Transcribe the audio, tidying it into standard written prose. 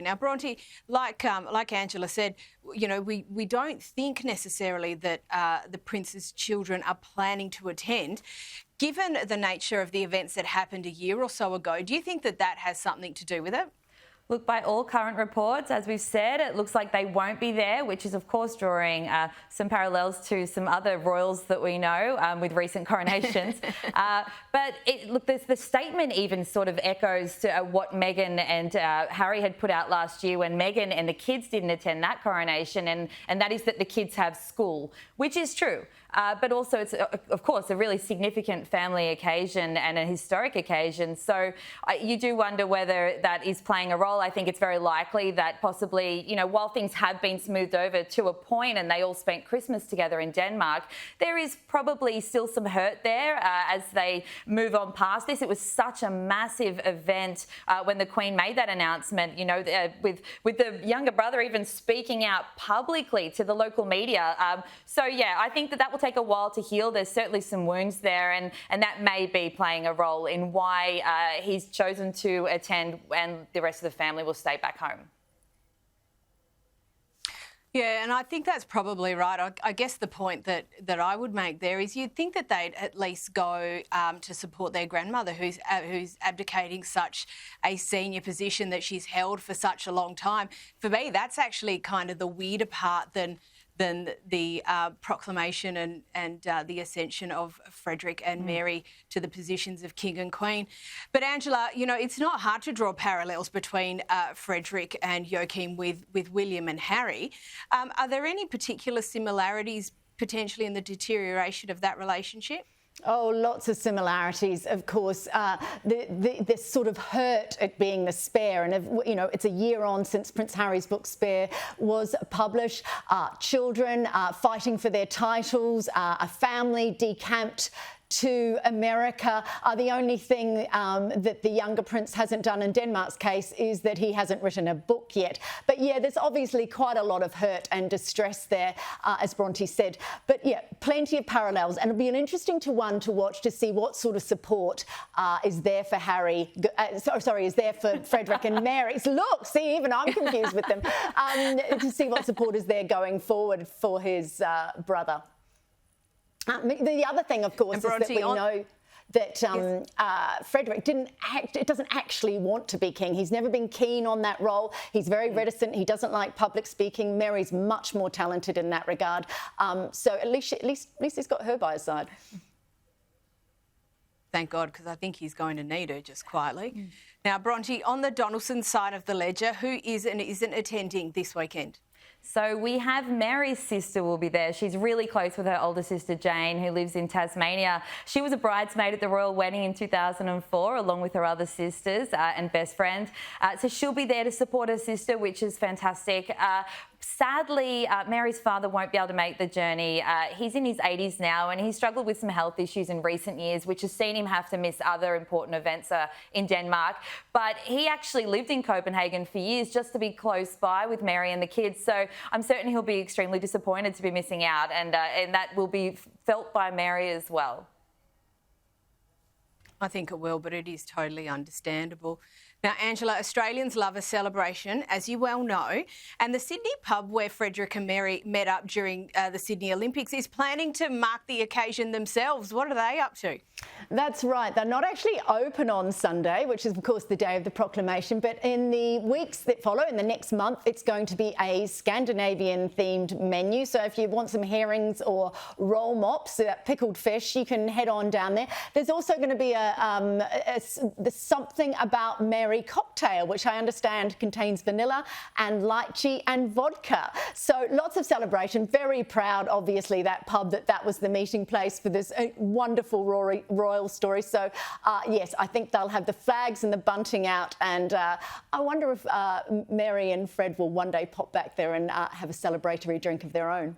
Now, Bronte, like Angela said, you know, we don't think necessarily that the Prince's children are planning to attend. Given the nature of the events that happened a year or so ago, do you think that that has something to do with it? Look, by all current reports, as we've said, it looks like they won't be there, which is, of course, drawing some parallels to some other royals that we know with recent coronations. But look, the statement even sort of echoes to what Meghan and Harry had put out last year when Meghan and the kids didn't attend that coronation, and that is that the kids have school, which is true. But also it's, of course, a really significant family occasion and a historic occasion. So you do wonder whether that is playing a role. I think it's very likely that possibly, you know, while things have been smoothed over to a point and they all spent Christmas together in Denmark, there is probably still some hurt there as they move on past this. It was such a massive event when the Queen made that announcement, you know, with the younger brother even speaking out publicly to the local media. So, yeah, I think that will take a while to heal. There's certainly some wounds there, and that may be playing a role in why he's chosen to attend and the rest of the family will stay back home. Yeah, and I think that's probably right. I guess the point that I would make there is you'd think that they'd at least go to support their grandmother who's abdicating such a senior position that she's held for such a long time. For me, that's actually kind of the weirder part than the proclamation and the ascension of Frederik and Mary to the positions of King and Queen. But Angela, you know, it's not hard to draw parallels between Frederik and Joachim with William and Harry. Are there any particular similarities potentially in the deterioration of that relationship? Oh, lots of similarities, of course. This sort of hurt at being the Spare, and you know, it's a year on since Prince Harry's book Spare was published. Children fighting for their titles, a family decamped to America. The only thing that the younger prince hasn't done in Denmark's case is that he hasn't written a book yet. But yeah, there's obviously quite a lot of hurt and distress there, as Bronte said. But yeah, plenty of parallels, and it'll be an interesting one to watch to see what sort of support is there for Harry. Is there for Frederik and Mary. Look, see, even I'm confused with them. To see what support is there going forward for his brother. The other thing, of course, is that we know that Frederik doesn't actually want to be king. He's never been keen on that role. He's very reticent. He doesn't like public speaking. Mary's much more talented in that regard. So at least he's got her by his side. Thank God, because I think he's going to need her just quietly. Now, Bronte, on the Donaldson side of the ledger, who is and isn't attending this weekend? So we have Mary's sister will be there. She's really close with her older sister Jane, who lives in Tasmania. She was a bridesmaid at the royal wedding in 2004, along with her other sisters and best friend. So she'll be there to support her sister, which is fantastic. Sadly, Mary's father won't be able to make the journey. He's in his 80s now, and he struggled with some health issues in recent years, which has seen him have to miss other important events in Denmark. But he actually lived in Copenhagen for years just to be close by with Mary and the kids. So I'm certain he'll be extremely disappointed to be missing out, and that will be felt by Mary as well. I think it will, but it is totally understandable. Now, Angela, Australians love a celebration, as you well know, and the Sydney pub where Frederik and Mary met up during the Sydney Olympics is planning to mark the occasion themselves. What are they up to? That's right. They're not actually open on Sunday, which is, of course, the day of the proclamation, but in the weeks that follow, in the next month, it's going to be a Scandinavian-themed menu. So if you want some herrings or roll mops, pickled fish, you can head on down there. There's also going to be there's something about Mary cocktail, which I understand contains vanilla and lychee and vodka. So lots of celebration. Very proud, obviously, that pub that was the meeting place for this wonderful royal story. So yes, I think they'll have the flags and the bunting out, and I wonder if Mary and Fred will one day pop back there and have a celebratory drink of their own.